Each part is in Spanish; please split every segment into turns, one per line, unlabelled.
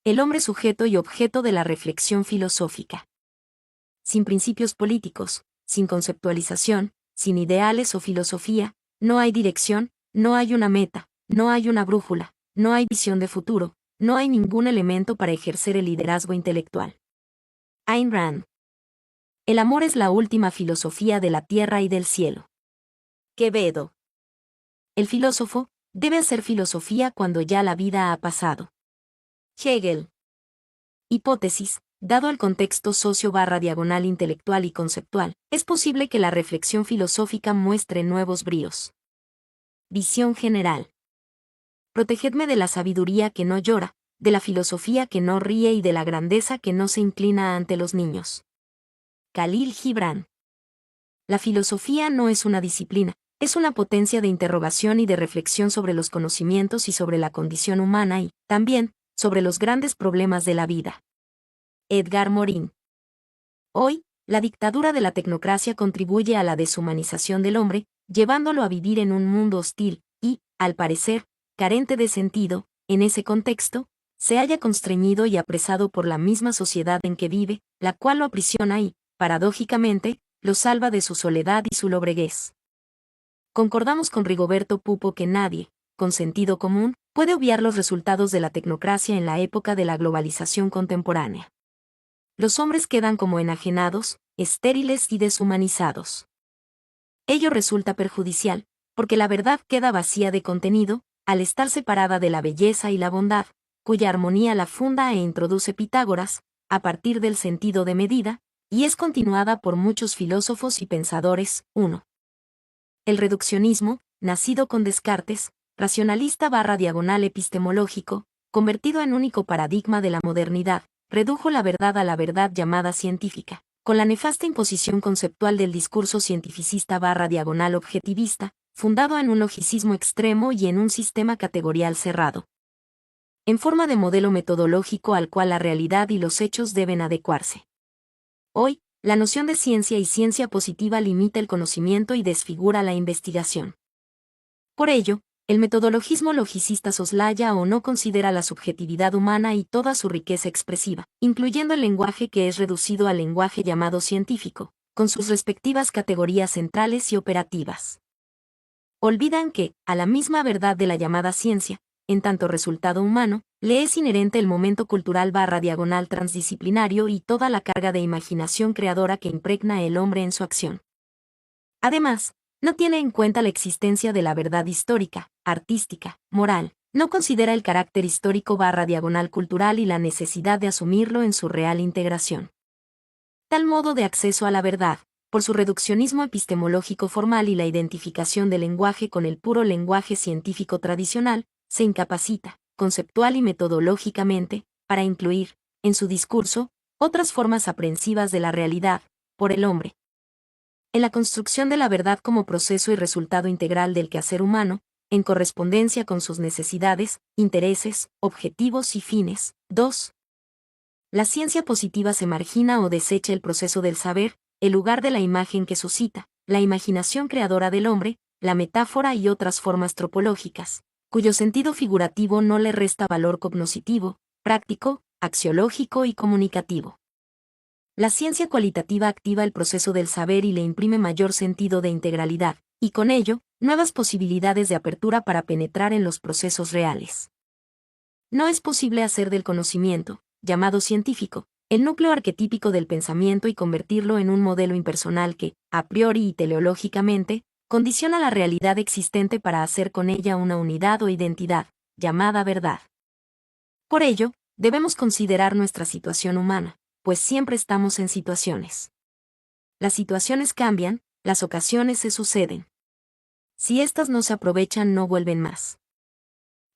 El hombre sujeto y objeto de la reflexión filosófica. Sin principios políticos, sin conceptualización, sin ideales o filosofía, no hay dirección, no hay una meta, no hay una brújula, no hay visión de futuro, no hay ningún elemento para ejercer el liderazgo intelectual. Ayn Rand. El amor es la última filosofía de la tierra y del cielo. Quevedo. El filósofo debe hacer filosofía cuando ya la vida ha pasado. Hegel. Hipótesis. Dado el contexto socio-intelectual y conceptual, es posible que la reflexión filosófica muestre nuevos bríos. Visión general. Protegedme de la sabiduría que no llora, de la filosofía que no ríe y de la grandeza que no se inclina ante los niños. Khalil Gibran. La filosofía no es una disciplina, es una potencia de interrogación y de reflexión sobre los conocimientos y sobre la condición humana y, también, sobre los grandes problemas de la vida. Edgar Morin. Hoy, la dictadura de la tecnocracia contribuye a la deshumanización del hombre, llevándolo a vivir en un mundo hostil y, al parecer, carente de sentido. En ese contexto, se halla constreñido y apresado por la misma sociedad en que vive, la cual lo aprisiona y, paradójicamente, lo salva de su soledad y su lobreguez. Concordamos con Rigoberto Pupo que nadie, con sentido común, puede obviar los resultados de la tecnocracia en la época de la globalización contemporánea. Los hombres quedan como enajenados, estériles y deshumanizados. Ello resulta perjudicial, porque la verdad queda vacía de contenido, al estar separada de la belleza y la bondad, cuya armonía la funda e introduce Pitágoras, a partir del sentido de medida, y es continuada por muchos filósofos y pensadores. 1. El reduccionismo, nacido con Descartes, racionalista/epistemológico, convertido en único paradigma de la modernidad, redujo la verdad a la verdad llamada científica, con la nefasta imposición conceptual del discurso cientificista/objetivista, fundado en un logicismo extremo y en un sistema categorial cerrado, en forma de modelo metodológico al cual la realidad y los hechos deben adecuarse. Hoy, la noción de ciencia y ciencia positiva limita el conocimiento y desfigura la investigación. Por ello, el metodologismo logicista soslaya o no considera la subjetividad humana y toda su riqueza expresiva, incluyendo el lenguaje que es reducido al lenguaje llamado científico, con sus respectivas categorías centrales y operativas. Olvidan que, a la misma verdad de la llamada ciencia, en tanto resultado humano, le es inherente el momento cultural/transdisciplinario y toda la carga de imaginación creadora que impregna el hombre en su acción. Además, no tiene en cuenta la existencia de la verdad histórica, artística, moral, no considera el carácter histórico/cultural y la necesidad de asumirlo en su real integración. Tal modo de acceso a la verdad, por su reduccionismo epistemológico formal y la identificación del lenguaje con el puro lenguaje científico tradicional, se incapacita, conceptual y metodológicamente, para incluir, en su discurso, otras formas aprehensivas de la realidad, por el hombre. En la construcción de la verdad como proceso y resultado integral del quehacer humano, en correspondencia con sus necesidades, intereses, objetivos y fines. 2. La ciencia positiva se margina o desecha el proceso del saber, el lugar de la imagen que suscita, la imaginación creadora del hombre, la metáfora y otras formas tropológicas, cuyo sentido figurativo no le resta valor cognoscitivo, práctico, axiológico y comunicativo. La ciencia cualitativa activa el proceso del saber y le imprime mayor sentido de integralidad, y con ello, nuevas posibilidades de apertura para penetrar en los procesos reales. No es posible hacer del conocimiento, llamado científico, el núcleo arquetípico del pensamiento y convertirlo en un modelo impersonal que, a priori y teleológicamente, condiciona la realidad existente para hacer con ella una unidad o identidad, llamada verdad. Por ello, debemos considerar nuestra situación humana, pues siempre estamos en situaciones. Las situaciones cambian, las ocasiones se suceden. Si éstas no se aprovechan, no vuelven más.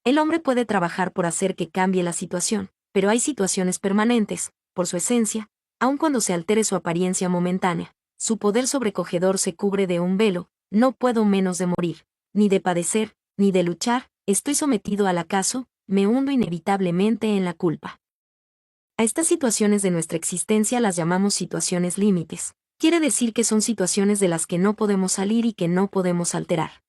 El hombre puede trabajar por hacer que cambie la situación, pero hay situaciones permanentes, por su esencia, aun cuando se altere su apariencia momentánea, su poder sobrecogedor se cubre de un velo. No puedo menos de morir, ni de padecer, ni de luchar, estoy sometido al acaso, me hundo inevitablemente en la culpa. A estas situaciones de nuestra existencia las llamamos situaciones límites. Quiere decir que son situaciones de las que no podemos salir y que no podemos alterar.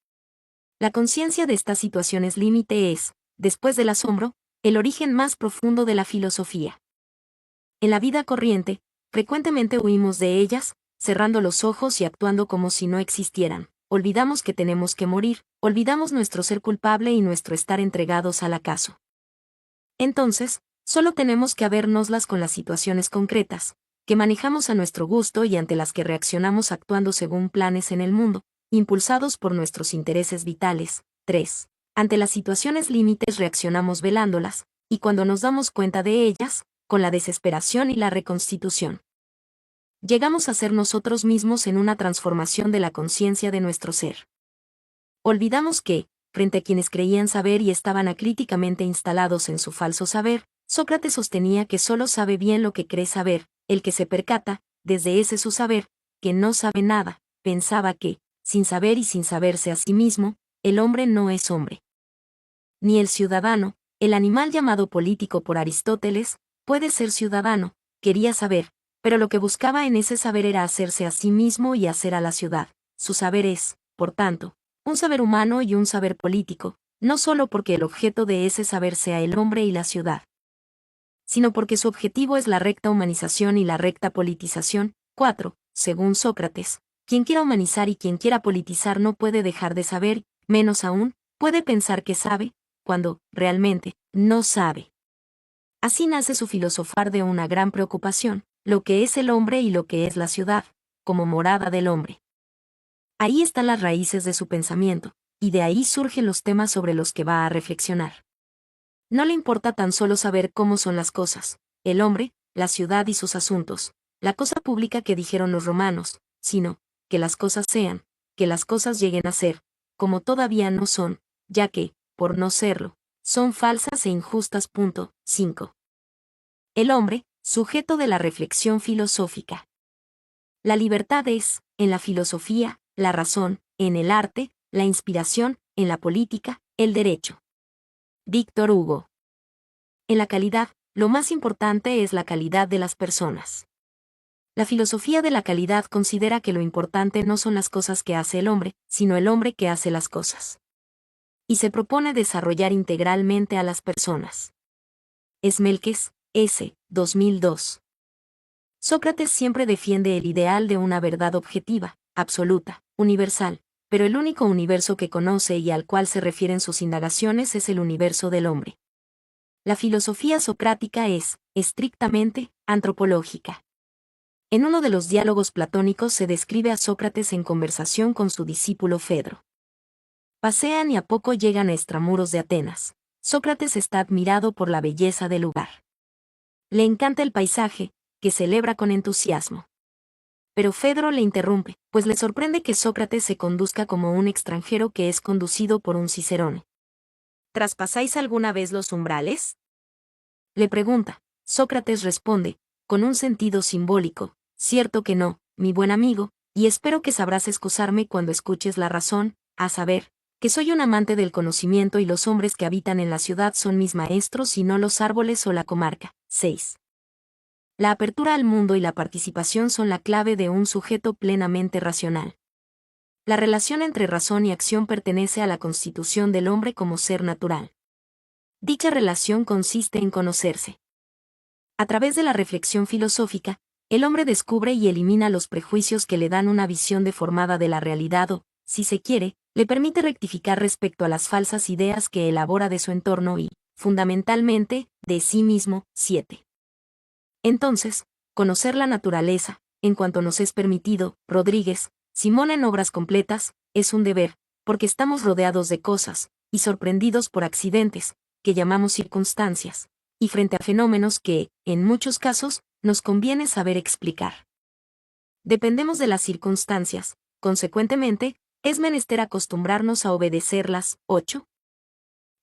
La conciencia de estas situaciones límite es, después del asombro, El origen más profundo de la filosofía. En la vida corriente, frecuentemente huimos de ellas, cerrando los ojos y actuando como si no existieran. Olvidamos que tenemos que morir, olvidamos nuestro ser culpable y nuestro estar entregados al acaso. Entonces, solo tenemos que habérnoslas con las situaciones concretas, que manejamos a nuestro gusto y ante las que reaccionamos actuando según planes en el mundo, impulsados por nuestros intereses vitales. 3. Ante las situaciones límites reaccionamos velándolas, y cuando nos damos cuenta de ellas, con la desesperación y la reconstitución. Llegamos a ser nosotros mismos en una transformación de la conciencia de nuestro ser. Olvidamos que, frente a quienes creían saber y estaban acríticamente instalados en su falso saber, Sócrates sostenía que solo sabe bien lo que cree saber, el que se percata, desde ese su saber, que no sabe nada, pensaba que, sin saber y sin saberse a sí mismo, el hombre no es hombre. Ni el ciudadano, el animal llamado político por Aristóteles, puede ser ciudadano, quería saber, pero lo que buscaba en ese saber era hacerse a sí mismo y hacer a la ciudad. Su saber es, por tanto, un saber humano y un saber político, no solo porque el objeto de ese saber sea el hombre y la ciudad, sino porque su objetivo es la recta humanización y la recta politización. 4. Según Sócrates, quien quiera humanizar y quien quiera politizar no puede dejar de saber, menos aún, puede pensar que sabe, cuando, realmente, no sabe. Así nace su filosofar de una gran preocupación, lo que es el hombre y lo que es la ciudad, como morada del hombre. Ahí están las raíces de su pensamiento, y de ahí surgen los temas sobre los que va a reflexionar. No le importa tan solo saber cómo son las cosas, el hombre, la ciudad y sus asuntos, la cosa pública que dijeron los romanos, sino, que las cosas sean, que las cosas lleguen a ser, como todavía no son, ya que, por no serlo, son falsas e injustas. 5. El hombre, sujeto de la reflexión filosófica. La libertad es, en la filosofía, la razón, en el arte, la inspiración, en la política, el derecho. Víctor Hugo. En la calidad, lo más importante es la calidad de las personas. La filosofía de la calidad considera que lo importante no son las cosas que hace el hombre, sino el hombre que hace las cosas. Y se propone desarrollar integralmente a las personas. Esmelques, S. 2002. Sócrates siempre defiende el ideal de una verdad objetiva, absoluta, universal, pero el único universo que conoce y al cual se refieren sus indagaciones es el universo del hombre. La filosofía socrática es, estrictamente, antropológica. En uno de los diálogos platónicos se describe a Sócrates en conversación con su discípulo Fedro. Pasean y a poco llegan a extramuros de Atenas. Sócrates está admirado por la belleza del lugar. Le encanta el paisaje, que celebra con entusiasmo. Pero Fedro le interrumpe, pues le sorprende que Sócrates se conduzca como un extranjero que es conducido por un cicerone. ¿Traspasáis alguna vez los umbrales? Le pregunta. Sócrates responde, con un sentido simbólico, cierto que no, mi buen amigo, y espero que sabrás excusarme cuando escuches la razón, a saber, que soy un amante del conocimiento y los hombres que habitan en la ciudad son mis maestros y no los árboles o la comarca. 6. La apertura al mundo y la participación son la clave de un sujeto plenamente racional. La relación entre razón y acción pertenece a la constitución del hombre como ser natural. Dicha relación consiste en conocerse. A través de la reflexión filosófica, el hombre descubre y elimina los prejuicios que le dan una visión deformada de la realidad o, si se quiere, le permite rectificar respecto a las falsas ideas que elabora de su entorno y, fundamentalmente, de sí mismo. 7. Entonces, conocer la naturaleza, en cuanto nos es permitido, Rodríguez, Simón en Obras Completas, es un deber, porque estamos rodeados de cosas, y sorprendidos por accidentes, que llamamos circunstancias, y frente a fenómenos que, en muchos casos, nos conviene saber explicar. Dependemos de las circunstancias, consecuentemente, es menester acostumbrarnos a obedecerlas. 8.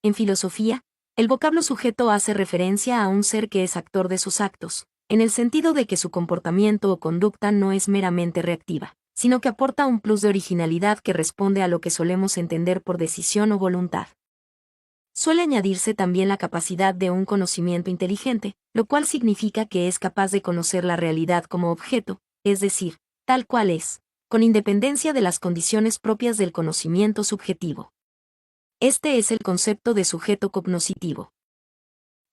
En filosofía, el vocablo sujeto hace referencia a un ser que es actor de sus actos, en el sentido de que su comportamiento o conducta no es meramente reactiva, sino que aporta un plus de originalidad que responde a lo que solemos entender por decisión o voluntad. Suele añadirse también la capacidad de un conocimiento inteligente, lo cual significa que es capaz de conocer la realidad como objeto, es decir, tal cual es, con independencia de las condiciones propias del conocimiento subjetivo. Este es el concepto de sujeto cognoscitivo.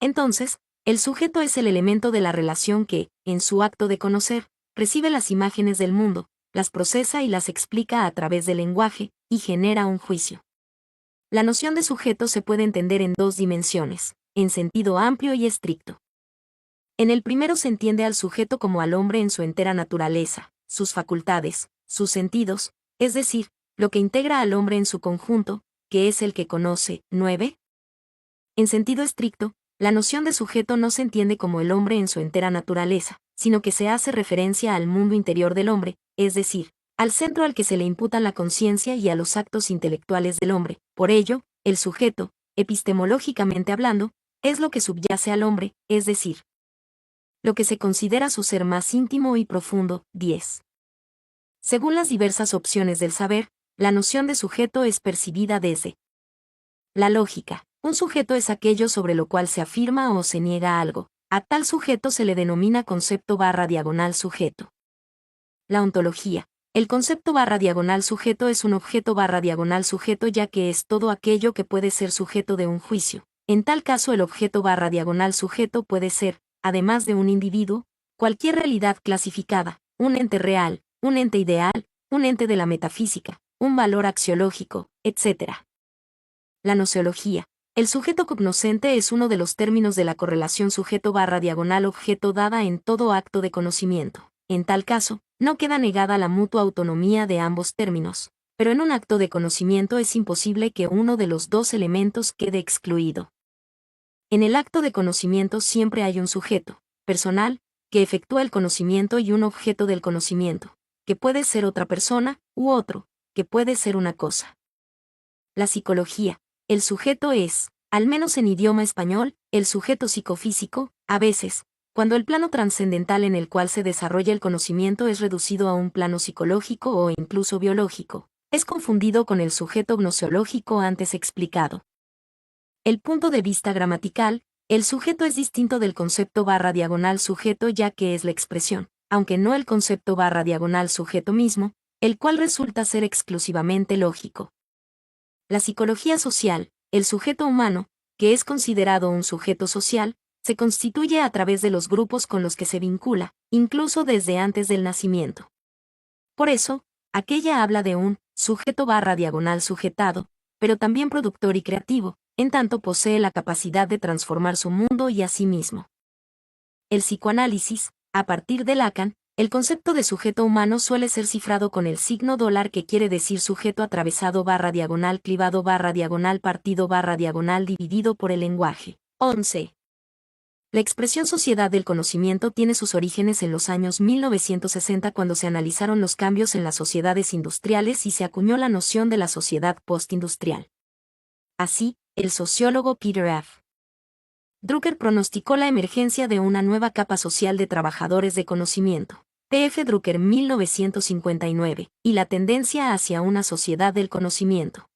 Entonces, el sujeto es el elemento de la relación que, en su acto de conocer, recibe las imágenes del mundo, las procesa y las explica a través del lenguaje, y genera un juicio. La noción de sujeto se puede entender en dos dimensiones, en sentido amplio y estricto. En el primero se entiende al sujeto como al hombre en su entera naturaleza, sus facultades, sus sentidos, es decir, lo que integra al hombre en su conjunto, que es el que conoce. 9. En sentido estricto, la noción de sujeto no se entiende como el hombre en su entera naturaleza, sino que se hace referencia al mundo interior del hombre, es decir, al centro al que se le imputan la conciencia y a los actos intelectuales del hombre. Por ello, el sujeto, epistemológicamente hablando, es lo que subyace al hombre, es decir, lo que se considera su ser más íntimo y profundo. 10. Según las diversas opciones del saber, la noción de sujeto es percibida desde la lógica. Un sujeto es aquello sobre lo cual se afirma o se niega algo. A tal sujeto se le denomina concepto/sujeto. La ontología. El concepto/sujeto es un objeto/sujeto ya que es todo aquello que puede ser sujeto de un juicio. En tal caso el objeto/sujeto puede ser, además de un individuo, cualquier realidad clasificada, un ente real, un ente ideal, un ente de la metafísica, un valor axiológico, etc. La noseología. El sujeto cognoscente es uno de los términos de la correlación sujeto/objeto dada en todo acto de conocimiento. En tal caso, no queda negada la mutua autonomía de ambos términos, pero en un acto de conocimiento es imposible que uno de los dos elementos quede excluido. En el acto de conocimiento siempre hay un sujeto, personal, que efectúa el conocimiento y un objeto del conocimiento, que puede ser otra persona, u otro, que puede ser una cosa. La psicología. El sujeto es, al menos en idioma español, el sujeto psicofísico. A veces, cuando el plano trascendental en el cual se desarrolla el conocimiento es reducido a un plano psicológico o incluso biológico, es confundido con el sujeto gnoseológico antes explicado. El punto de vista gramatical, el sujeto es distinto del concepto/sujeto ya que es la expresión, aunque no el concepto/sujeto mismo, el cual resulta ser exclusivamente lógico. La psicología social, el sujeto humano, que es considerado un sujeto social, se constituye a través de los grupos con los que se vincula, incluso desde antes del nacimiento. Por eso, aquella habla de un sujeto/sujetado, pero también productor y creativo, en tanto posee la capacidad de transformar su mundo y a sí mismo. El psicoanálisis, a partir de Lacan, el concepto de sujeto humano suele ser cifrado con el signo $, que quiere decir sujeto atravesado/clivado/partido/dividido por el lenguaje. 11. La expresión sociedad del conocimiento tiene sus orígenes en los años 1960 cuando se analizaron los cambios en las sociedades industriales y se acuñó la noción de la sociedad postindustrial. Así, el sociólogo Peter F. Drucker pronosticó la emergencia de una nueva capa social de trabajadores de conocimiento, P.F. Drucker 1959, y la tendencia hacia una sociedad del conocimiento.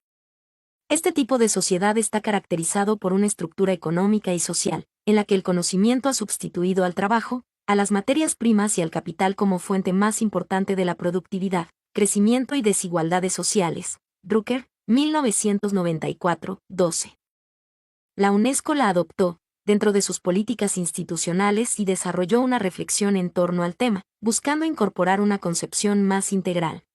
Este tipo de sociedad está caracterizado por una estructura económica y social, en la que el conocimiento ha sustituido al trabajo, a las materias primas y al capital como fuente más importante de la productividad, crecimiento y desigualdades sociales. Drucker, 1994, 12. La UNESCO la adoptó dentro de sus políticas institucionales y desarrolló una reflexión en torno al tema, buscando incorporar una concepción más integral.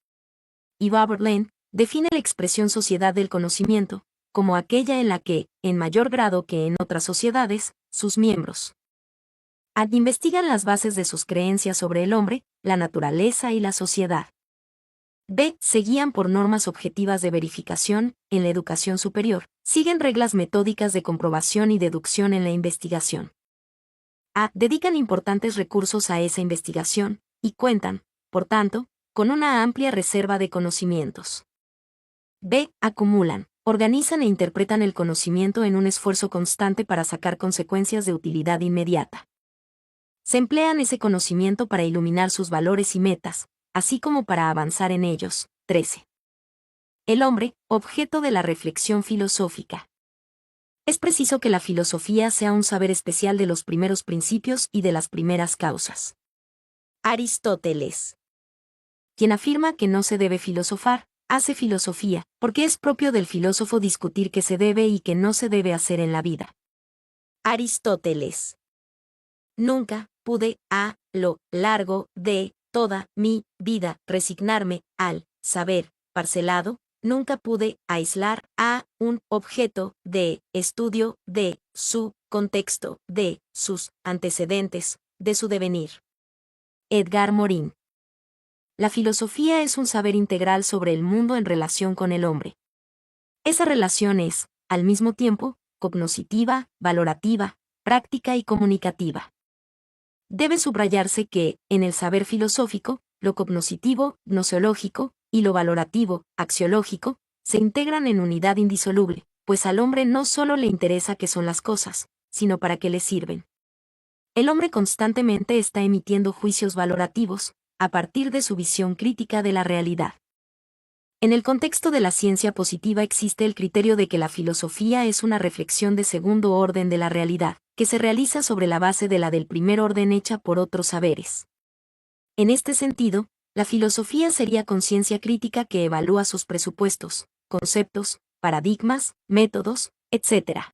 Y Robert Lane define la expresión sociedad del conocimiento como aquella en la que, en mayor grado que en otras sociedades, sus miembros investigan las bases de sus creencias sobre el hombre, la naturaleza y la sociedad. B. Se guían por normas objetivas de verificación. En la educación superior, siguen reglas metódicas de comprobación y deducción en la investigación. A. Dedican importantes recursos a esa investigación, y cuentan, por tanto, con una amplia reserva de conocimientos. B. Acumulan, organizan e interpretan el conocimiento en un esfuerzo constante para sacar consecuencias de utilidad inmediata. Se emplean ese conocimiento para iluminar sus valores y metas, así como para avanzar en ellos. 13. El hombre, objeto de la reflexión filosófica. Es preciso que la filosofía sea un saber especial de los primeros principios y de las primeras causas. Aristóteles, quien afirma que no se debe filosofar, hace filosofía, porque es propio del filósofo discutir qué se debe y qué no se debe hacer en la vida. Aristóteles. Nunca pude, a lo largo de toda mi vida, resignarme al saber parcelado, nunca pude aislar a un objeto de estudio de su contexto, de sus antecedentes, de su devenir. Edgar Morin. La filosofía es un saber integral sobre el mundo en relación con el hombre. Esa relación es, al mismo tiempo, cognoscitiva, valorativa, práctica y comunicativa. Debe subrayarse que, en el saber filosófico, lo cognoscitivo, gnoseológico, y lo valorativo, axiológico, se integran en unidad indisoluble, pues al hombre no solo le interesa qué son las cosas, sino para qué le sirven. El hombre constantemente está emitiendo juicios valorativos, a partir de su visión crítica de la realidad. En el contexto de la ciencia positiva existe el criterio de que la filosofía es una reflexión de segundo orden de la realidad, que se realiza sobre la base de la del primer orden hecha por otros saberes. En este sentido, la filosofía sería conciencia crítica que evalúa sus presupuestos, conceptos, paradigmas, métodos, etc.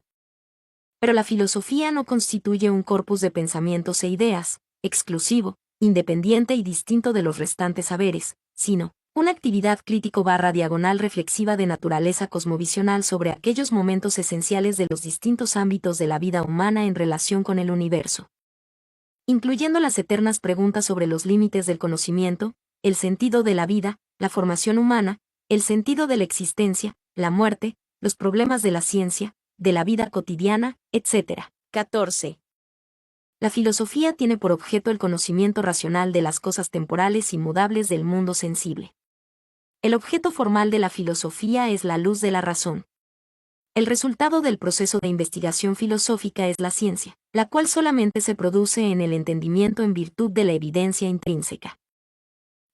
Pero la filosofía no constituye un corpus de pensamientos e ideas, exclusivo, independiente y distinto de los restantes saberes, sino una actividad crítico/diagonal reflexiva de naturaleza cosmovisional sobre aquellos momentos esenciales de los distintos ámbitos de la vida humana en relación con el universo. Incluyendo las eternas preguntas sobre los límites del conocimiento, el sentido de la vida, la formación humana, el sentido de la existencia, la muerte, los problemas de la ciencia, de la vida cotidiana, etc. 14. La filosofía tiene por objeto el conocimiento racional de las cosas temporales y mudables del mundo sensible. El objeto formal de la filosofía es la luz de la razón. El resultado del proceso de investigación filosófica es la ciencia, la cual solamente se produce en el entendimiento en virtud de la evidencia intrínseca.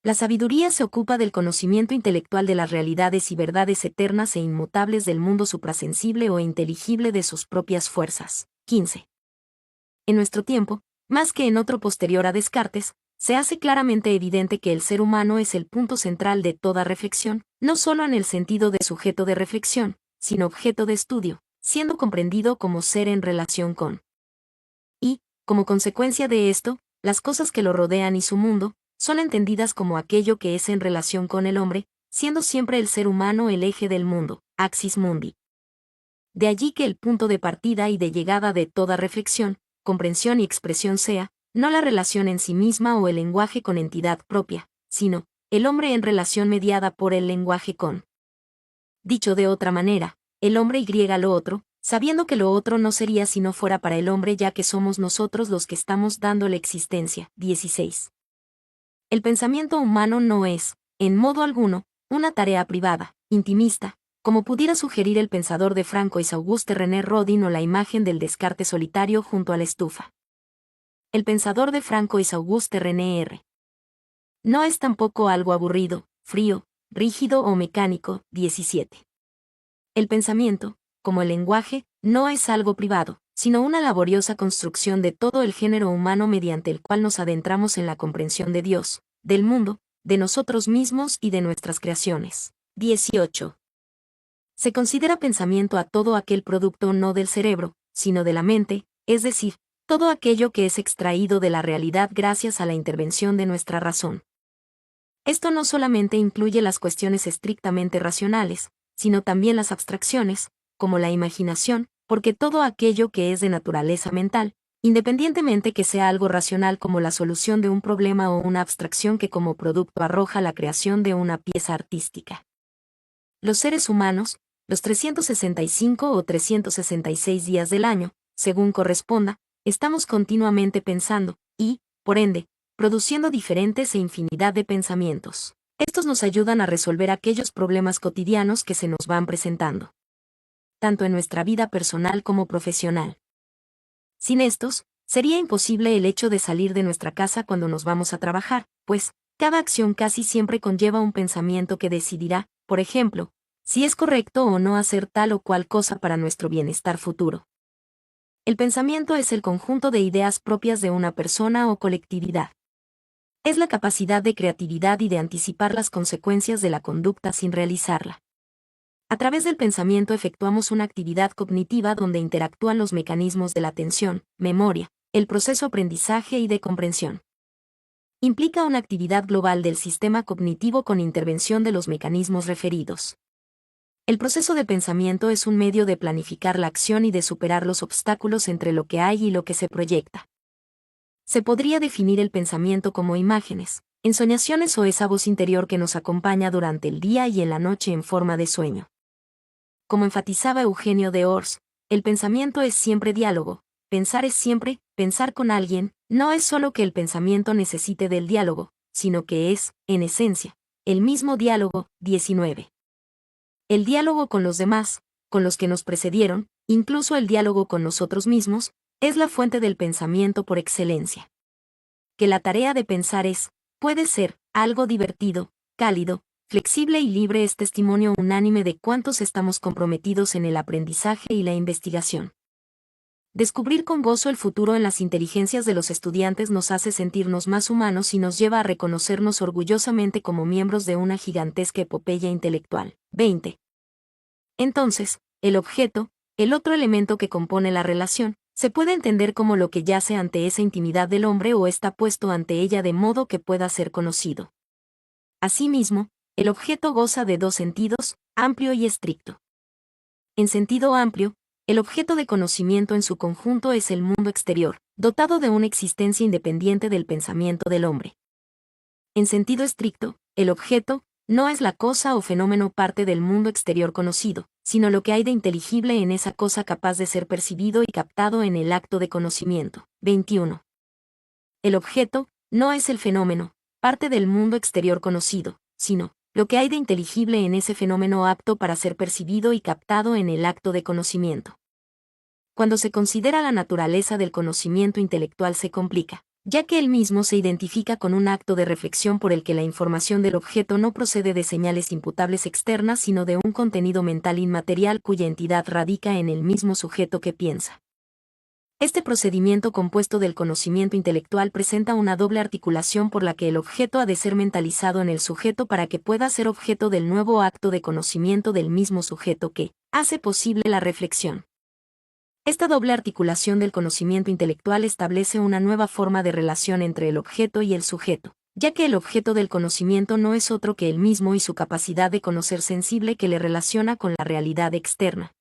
La sabiduría se ocupa del conocimiento intelectual de las realidades y verdades eternas e inmutables del mundo suprasensible o inteligible de sus propias fuerzas. 15. En nuestro tiempo, más que en otro posterior a Descartes, se hace claramente evidente que el ser humano es el punto central de toda reflexión, no solo en el sentido de sujeto de reflexión, sino objeto de estudio, siendo comprendido como ser en relación con. Y, como consecuencia de esto, las cosas que lo rodean y su mundo, son entendidas como aquello que es en relación con el hombre, siendo siempre el ser humano el eje del mundo, axis mundi. De allí que el punto de partida y de llegada de toda reflexión, comprensión y expresión sea, no la relación en sí misma o el lenguaje con entidad propia, sino, el hombre en relación mediada por el lenguaje con. Dicho de otra manera, el hombre y lo otro, sabiendo que lo otro no sería si no fuera para el hombre ya que somos nosotros los que estamos dándole existencia. 16. El pensamiento humano no es, en modo alguno, una tarea privada, intimista, como pudiera sugerir el pensador de Francois-Auguste René Rodin o la imagen del Descartes solitario junto a la estufa. El pensador de Francois-Auguste René R. No es tampoco algo aburrido, frío, rígido o mecánico. 17. El pensamiento, como el lenguaje, no es algo privado, sino una laboriosa construcción de todo el género humano mediante el cual nos adentramos en la comprensión de Dios, del mundo, de nosotros mismos y de nuestras creaciones. 18. Se considera pensamiento a todo aquel producto no del cerebro, sino de la mente, es decir, todo aquello que es extraído de la realidad gracias a la intervención de nuestra razón. Esto no solamente incluye las cuestiones estrictamente racionales, sino también las abstracciones, como la imaginación, porque todo aquello que es de naturaleza mental, independientemente que sea algo racional como la solución de un problema o una abstracción que como producto arroja la creación de una pieza artística. Los seres humanos, los 365 o 366 días del año, según corresponda, estamos continuamente pensando, y, por ende, produciendo diferentes e infinidad de pensamientos. Estos nos ayudan a resolver aquellos problemas cotidianos que se nos van presentando, tanto en nuestra vida personal como profesional. Sin estos, sería imposible el hecho de salir de nuestra casa cuando nos vamos a trabajar, pues, cada acción casi siempre conlleva un pensamiento que decidirá, por ejemplo, si es correcto o no hacer tal o cual cosa para nuestro bienestar futuro. El pensamiento es el conjunto de ideas propias de una persona o colectividad. Es la capacidad de creatividad y de anticipar las consecuencias de la conducta sin realizarla. A través del pensamiento efectuamos una actividad cognitiva donde interactúan los mecanismos de la atención, memoria, el proceso aprendizaje y de comprensión. Implica una actividad global del sistema cognitivo con intervención de los mecanismos referidos. El proceso de pensamiento es un medio de planificar la acción y de superar los obstáculos entre lo que hay y lo que se proyecta. Se podría definir el pensamiento como imágenes, ensoñaciones o esa voz interior que nos acompaña durante el día y en la noche en forma de sueño. Como enfatizaba Eugenio de Ors, el pensamiento es siempre diálogo, pensar es siempre pensar con alguien, no es solo que el pensamiento necesite del diálogo, sino que es, en esencia, el mismo diálogo. 19. El diálogo con los demás, con los que nos precedieron, incluso el diálogo con nosotros mismos, es la fuente del pensamiento por excelencia. Que la tarea de pensar puede ser, algo divertido, cálido, flexible y libre es testimonio unánime de cuántos estamos comprometidos en el aprendizaje y la investigación. Descubrir con gozo el futuro en las inteligencias de los estudiantes nos hace sentirnos más humanos y nos lleva a reconocernos orgullosamente como miembros de una gigantesca epopeya intelectual. 20. Entonces, el objeto, el otro elemento que compone la relación, se puede entender como lo que yace ante esa intimidad del hombre o está puesto ante ella de modo que pueda ser conocido. Asimismo, el objeto goza de dos sentidos, amplio y estricto. En sentido amplio, el objeto de conocimiento en su conjunto es el mundo exterior, dotado de una existencia independiente del pensamiento del hombre. En sentido estricto, el objeto no es la cosa o fenómeno parte del mundo exterior conocido, sino lo que hay de inteligible en esa cosa capaz de ser percibido y captado en el acto de conocimiento. 21. El objeto no es el fenómeno, parte del mundo exterior conocido, sino lo que hay de inteligible en ese fenómeno apto para ser percibido y captado en el acto de conocimiento. Cuando se considera la naturaleza del conocimiento intelectual se complica, ya que él mismo se identifica con un acto de reflexión por el que la información del objeto no procede de señales imputables externas sino de un contenido mental inmaterial cuya entidad radica en el mismo sujeto que piensa. Este procedimiento compuesto del conocimiento intelectual presenta una doble articulación por la que el objeto ha de ser mentalizado en el sujeto para que pueda ser objeto del nuevo acto de conocimiento del mismo sujeto que hace posible la reflexión. Esta doble articulación del conocimiento intelectual establece una nueva forma de relación entre el objeto y el sujeto, ya que el objeto del conocimiento no es otro que él mismo y su capacidad de conocer sensible que le relaciona con la realidad externa.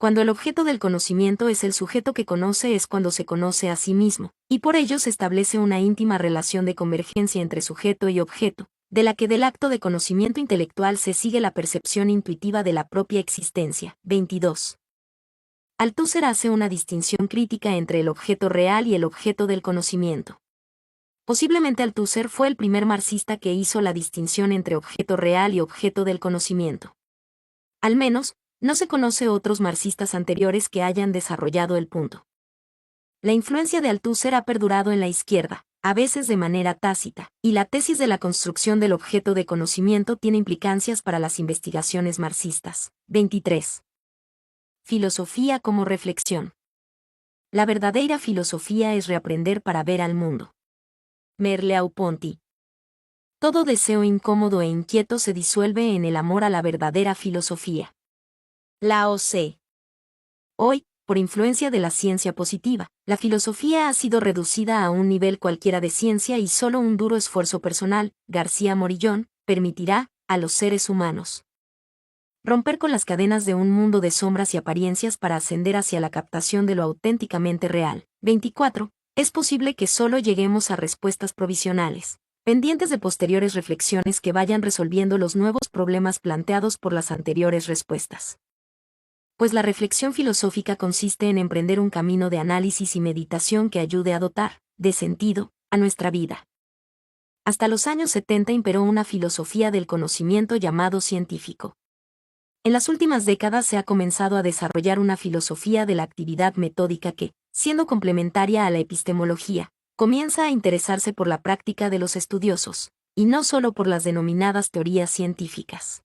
Cuando el objeto del conocimiento es el sujeto que conoce es cuando se conoce a sí mismo, y por ello se establece una íntima relación de convergencia entre sujeto y objeto, de la que del acto de conocimiento intelectual se sigue la percepción intuitiva de la propia existencia. 22. Althusser hace una distinción crítica entre el objeto real y el objeto del conocimiento. Posiblemente Althusser fue el primer marxista que hizo la distinción entre objeto real y objeto del conocimiento. Al menos, no se conoce otros marxistas anteriores que hayan desarrollado el punto. La influencia de Althusser ha perdurado en la izquierda, a veces de manera tácita, y la tesis de la construcción del objeto de conocimiento tiene implicancias para las investigaciones marxistas. 23. Filosofía como reflexión. La verdadera filosofía es reaprender para ver al mundo. Merleau-Ponty. Todo deseo incómodo e inquieto se disuelve en el amor a la verdadera filosofía. Lao Tse. Hoy, por influencia de la ciencia positiva, la filosofía ha sido reducida a un nivel cualquiera de ciencia y solo un duro esfuerzo personal, García Morillón, permitirá, a los seres humanos, romper con las cadenas de un mundo de sombras y apariencias para ascender hacia la captación de lo auténticamente real. 24. Es posible que solo lleguemos a respuestas provisionales, pendientes de posteriores reflexiones que vayan resolviendo los nuevos problemas planteados por las anteriores respuestas. Pues la reflexión filosófica consiste en emprender un camino de análisis y meditación que ayude a dotar, de sentido, a nuestra vida. Hasta los años 70 imperó una filosofía del conocimiento llamado científico. En las últimas décadas se ha comenzado a desarrollar una filosofía de la actividad metódica que, siendo complementaria a la epistemología, comienza a interesarse por la práctica de los estudiosos, y no solo por las denominadas teorías científicas.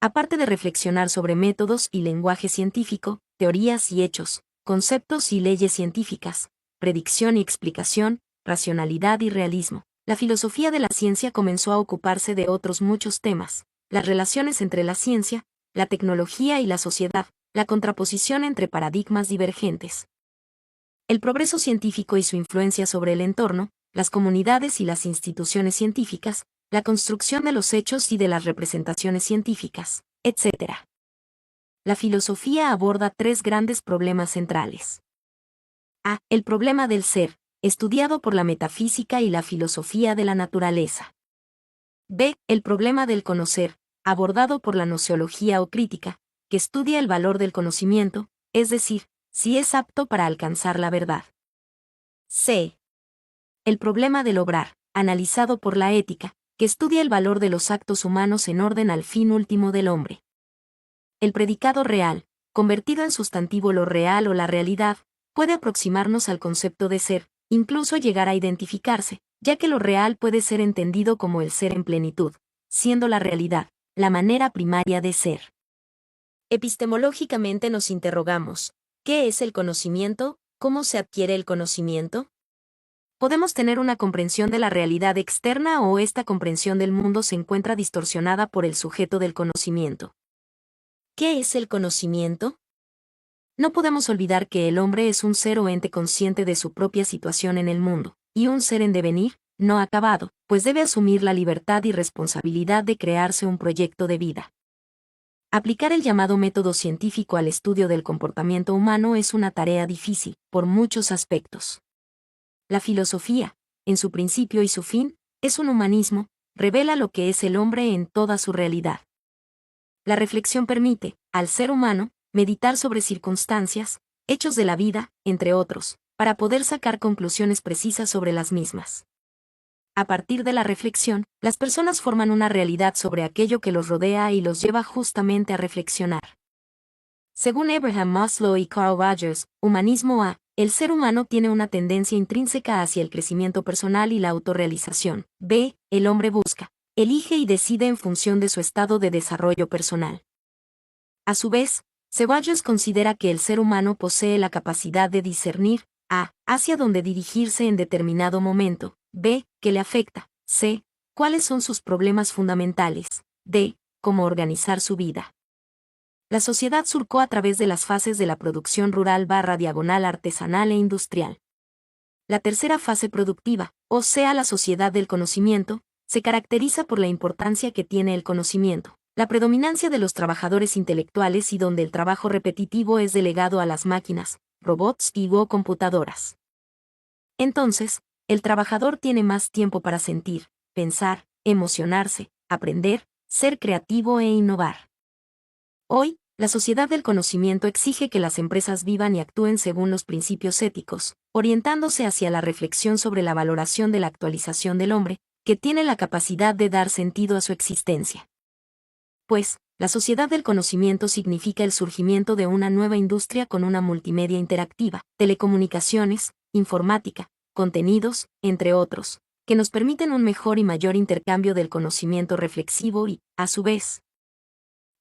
Aparte de reflexionar sobre métodos y lenguaje científico, teorías y hechos, conceptos y leyes científicas, predicción y explicación, racionalidad y realismo, la filosofía de la ciencia comenzó a ocuparse de otros muchos temas, las relaciones entre la ciencia, la tecnología y la sociedad, la contraposición entre paradigmas divergentes. El progreso científico y su influencia sobre el entorno, las comunidades y las instituciones científicas, la construcción de los hechos y de las representaciones científicas, etc. La filosofía aborda tres grandes problemas centrales. A. El problema del ser, estudiado por la metafísica y la filosofía de la naturaleza. B. El problema del conocer, abordado por la gnoseología o crítica, que estudia el valor del conocimiento, es decir, si es apto para alcanzar la verdad. C. El problema del obrar, analizado por la ética, que estudia el valor de los actos humanos en orden al fin último del hombre. El predicado real, convertido en sustantivo lo real o la realidad, puede aproximarnos al concepto de ser, incluso llegar a identificarse, ya que lo real puede ser entendido como el ser en plenitud, siendo la realidad, la manera primaria de ser. Epistemológicamente nos interrogamos, ¿qué es el conocimiento? ¿Cómo se adquiere el conocimiento? Podemos tener una comprensión de la realidad externa o esta comprensión del mundo se encuentra distorsionada por el sujeto del conocimiento. ¿Qué es el conocimiento? No podemos olvidar que el hombre es un ser o ente consciente de su propia situación en el mundo, y un ser en devenir, no acabado, pues debe asumir la libertad y responsabilidad de crearse un proyecto de vida. Aplicar el llamado método científico al estudio del comportamiento humano es una tarea difícil, por muchos aspectos. La filosofía, en su principio y su fin, es un humanismo, revela lo que es el hombre en toda su realidad. La reflexión permite, al ser humano, meditar sobre circunstancias, hechos de la vida, entre otros, para poder sacar conclusiones precisas sobre las mismas. A partir de la reflexión, las personas forman una realidad sobre aquello que los rodea y los lleva justamente a reflexionar. Según Abraham Maslow y Carl Rogers, humanismo A, el ser humano tiene una tendencia intrínseca hacia el crecimiento personal y la autorrealización. B, el hombre busca, elige y decide en función de su estado de desarrollo personal. A su vez, Ceballos considera que el ser humano posee la capacidad de discernir, A, hacia dónde dirigirse en determinado momento, B, qué le afecta, C, cuáles son sus problemas fundamentales, D, cómo organizar su vida. La sociedad surcó a través de las fases de la producción rural / artesanal e industrial. La tercera fase productiva, o sea la sociedad del conocimiento, se caracteriza por la importancia que tiene el conocimiento, la predominancia de los trabajadores intelectuales y donde el trabajo repetitivo es delegado a las máquinas, robots o computadoras. Entonces, el trabajador tiene más tiempo para sentir, pensar, emocionarse, aprender, ser creativo e innovar. Hoy, la sociedad del conocimiento exige que las empresas vivan y actúen según los principios éticos, orientándose hacia la reflexión sobre la valoración de la actualización del hombre, que tiene la capacidad de dar sentido a su existencia. Pues, la sociedad del conocimiento significa el surgimiento de una nueva industria con una multimedia interactiva, telecomunicaciones, informática, contenidos, entre otros, que nos permiten un mejor y mayor intercambio del conocimiento reflexivo y, a su vez,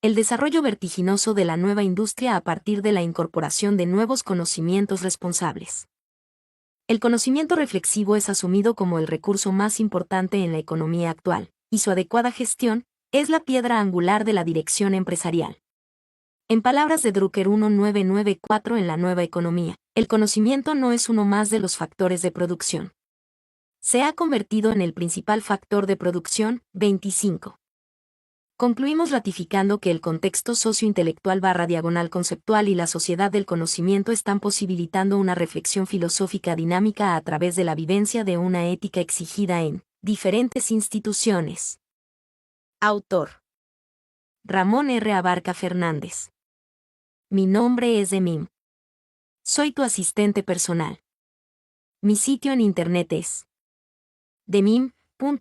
el desarrollo vertiginoso de la nueva industria a partir de la incorporación de nuevos conocimientos responsables. El conocimiento reflexivo es asumido como el recurso más importante en la economía actual, y su adecuada gestión es la piedra angular de la dirección empresarial. En palabras de Drucker 1994 en La Nueva Economía, el conocimiento no es uno más de los factores de producción. Se ha convertido en el principal factor de producción. 25. Concluimos ratificando que el contexto sociointelectual / conceptual y la sociedad del conocimiento están posibilitando una reflexión filosófica dinámica a través de la vivencia de una ética exigida en diferentes instituciones. Autor: Ramón R. Abarca Fernández. Mi nombre es Demim. Soy tu asistente personal. Mi sitio en internet es demim.es.tl.